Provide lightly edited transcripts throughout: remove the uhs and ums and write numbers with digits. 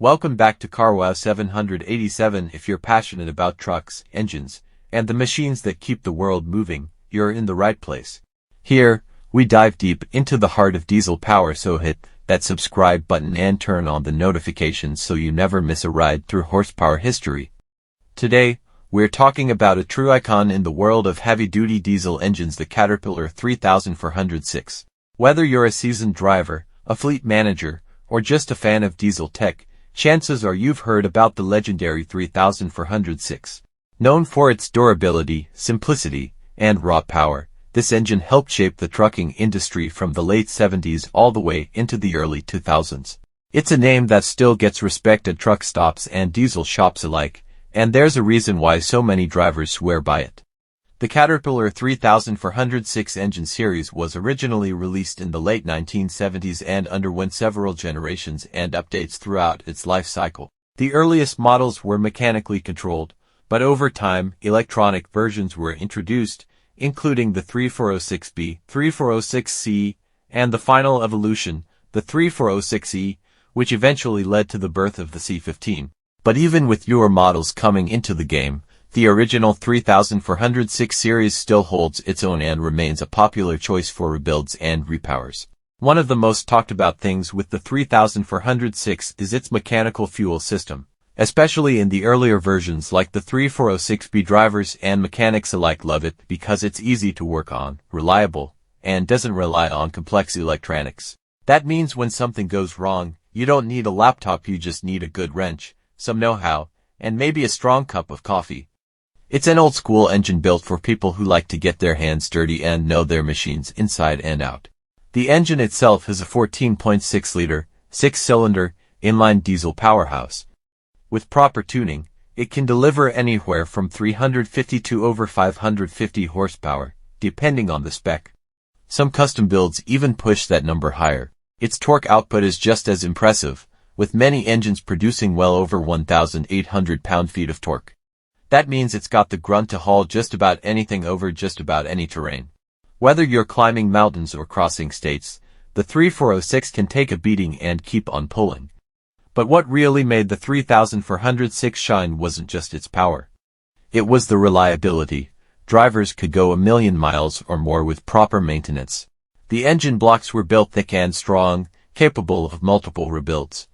Welcome back to CarWow 787. If you're passionate about trucks, engines, and the machines that keep the world moving, you're in the right place. Here, we dive deep into the heart of diesel power, so hit that subscribe button and turn on the notifications so you never miss a ride through horsepower history. Today, we're talking about a true icon in the world of heavy-duty diesel engines, the Caterpillar 3406. Whether you're a seasoned driver, a fleet manager, or just a fan of diesel tech, chances are you've heard about the legendary 3406. Known for its durability, simplicity, and raw power, this engine helped shape the trucking industry from the late 70s all the way into the early 2000s. It's a name that still gets respect at truck stops and diesel shops alike, and there's a reason why so many drivers swear by it. The Caterpillar 3406 engine series was originally released in the late 1970s and underwent several generations and updates throughout its life cycle. The earliest models were mechanically controlled, but over time, electronic versions were introduced, including the 3406B, 3406C, and the final evolution, the 3406E, which eventually led to the birth of the C15. But even with newer models coming into the game, the original 3406 series still holds its own and remains a popular choice for rebuilds and repowers. One of the most talked about things with the 3406 is its mechanical fuel system, especially in the earlier versions like the 3406B. Drivers and mechanics alike love it because it's easy to work on, reliable, and doesn't rely on complex electronics. That means when something goes wrong, you don't need a laptop, you just need a good wrench, some know-how, and maybe a strong cup of coffee. It's an old-school engine built for people who like to get their hands dirty and know their machines inside and out. The engine itself is a 14.6-liter, 6-cylinder, inline diesel powerhouse. With proper tuning, it can deliver anywhere from 350 to over 550 horsepower, depending on the spec. Some custom builds even push that number higher. Its torque output is just as impressive, with many engines producing well over 1,800 pound-feet of torque. That means it's got the grunt to haul just about anything over just about any terrain. Whether you're climbing mountains or crossing states, the 3406 can take a beating and keep on pulling. But what really made the 3406 shine wasn't just its power. It was the reliability. Drivers could go 1,000,000 miles or more with proper maintenance. The engine blocks were built thick and strong, capable of multiple rebuilds.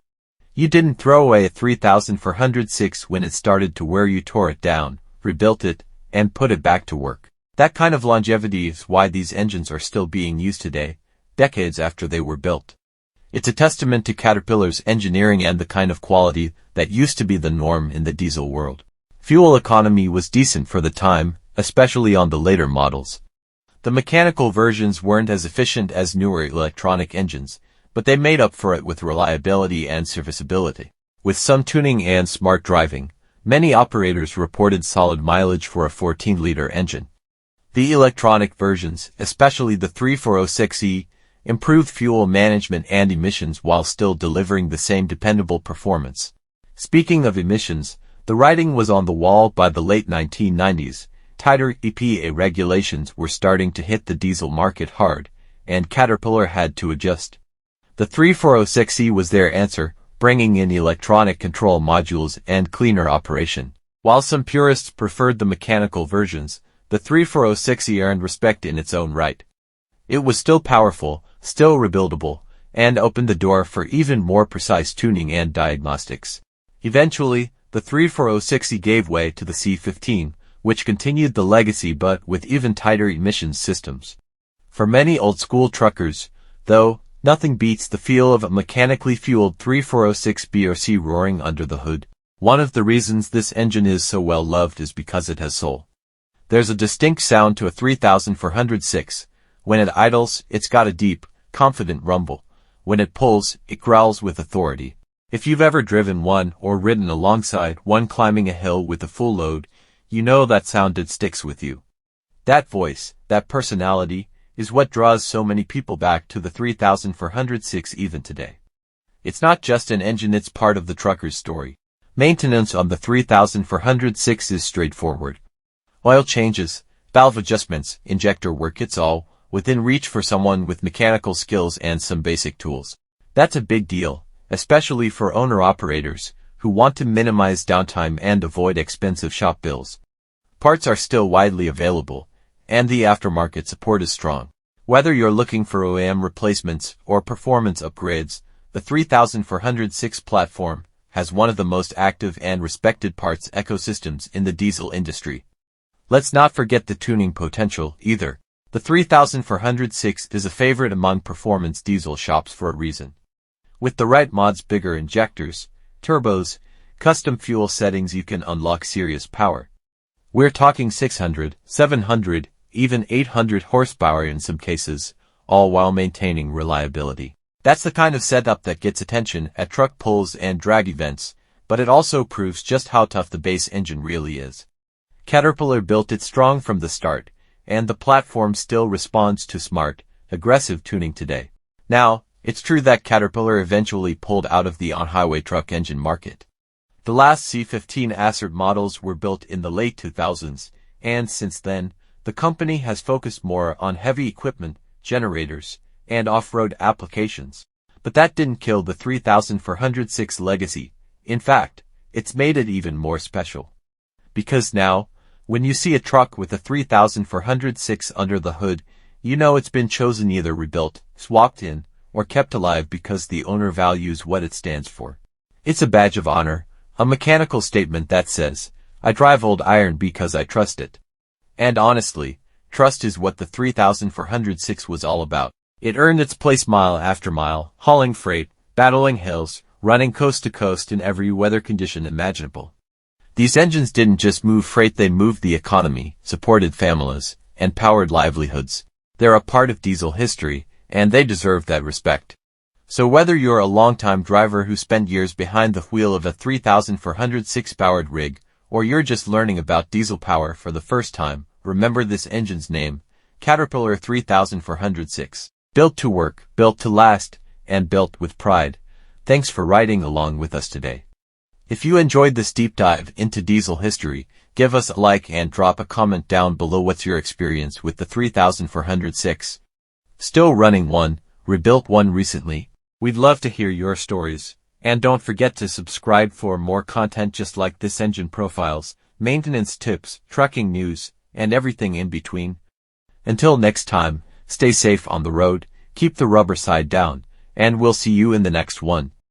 You didn't throw away a 3406 when it started to wear. You tore it down, rebuilt it, and put it back to work. That kind of longevity is why these engines are still being used today, decades after they were built. It's a testament to Caterpillar's engineering and the kind of quality that used to be the norm in the diesel world. Fuel economy was decent for the time, especially on the later models. The mechanical versions weren't as efficient as newer electronic engines, but they made up for it with reliability and serviceability. With some tuning and smart driving, many operators reported solid mileage for a 14-liter engine. The electronic versions, especially the 3406E, improved fuel management and emissions while still delivering the same dependable performance. Speaking of emissions, the writing was on the wall by the late 1990s. Tighter EPA regulations were starting to hit the diesel market hard, and Caterpillar had to adjust. The 3406E was their answer, bringing in electronic control modules and cleaner operation. While some purists preferred the mechanical versions, the 3406E earned respect in its own right. It was still powerful, still rebuildable, and opened the door for even more precise tuning and diagnostics. Eventually, the 3406E gave way to the C15, which continued the legacy but with even tighter emissions systems. For many old-school truckers, though, nothing beats the feel of a mechanically fueled 3406B or C roaring under the hood. One of the reasons this engine is so well loved is because it has soul. There's a distinct sound to a 3406. When it idles, it's got a deep, confident rumble. When it pulls, it growls with authority. If you've ever driven one or ridden alongside one climbing a hill with a full load, you know that sound that sticks with you. That voice, that personality, is what draws so many people back to the 3406 even today. It's not just an engine, it's part of the trucker's story. Maintenance on the 3406 is straightforward. Oil changes, valve adjustments, injector work, it's all within reach for someone with mechanical skills and some basic tools. That's a big deal, especially for owner-operators who want to minimize downtime and avoid expensive shop bills. Parts are still widely available, and the aftermarket support is strong. Whether you're looking for OEM replacements or performance upgrades, the 3406 platform has one of the most active and respected parts ecosystems in the diesel industry. Let's not forget the tuning potential either. The 3406 is a favorite among performance diesel shops for a reason. With the right mods, bigger injectors, turbos, custom fuel settings, you can unlock serious power. We're talking 600, 700, even 800 horsepower in some cases, all while maintaining reliability. That's the kind of setup that gets attention at truck pulls and drag events, but it also proves just how tough the base engine really is. Caterpillar built it strong from the start, and the platform still responds to smart, aggressive tuning today. Now, it's true that Caterpillar eventually pulled out of the on-highway truck engine market. The last C15 Acert models were built in the late 2000s, and since then, the company has focused more on heavy equipment, generators, and off-road applications. But that didn't kill the 3406 legacy. In fact, it's made it even more special. Because now, when you see a truck with a 3406 under the hood, you know it's been chosen, either rebuilt, swapped in, or kept alive because the owner values what it stands for. It's a badge of honor, a mechanical statement that says, I drive old iron because I trust it. And honestly, trust is what the 3406 was all about. It earned its place mile after mile, hauling freight, battling hills, running coast to coast in every weather condition imaginable. These engines didn't just move freight, they moved the economy, supported families, and powered livelihoods. They're a part of diesel history, and they deserve that respect. So whether you're a longtime driver who spent years behind the wheel of a 3406 powered rig, or you're just learning about diesel power for the first time, remember this engine's name, Caterpillar 3406. Built to work, built to last, and built with pride. Thanks for riding along with us today. If you enjoyed this deep dive into diesel history, give us a like and drop a comment down below. What's your experience with the 3406? Still running one, rebuilt one recently? We'd love to hear your stories. And don't forget to subscribe for more content just like this: engine profiles, maintenance tips, trucking news, and everything in between. Until next time, stay safe on the road, keep the rubber side down, and we'll see you in the next one.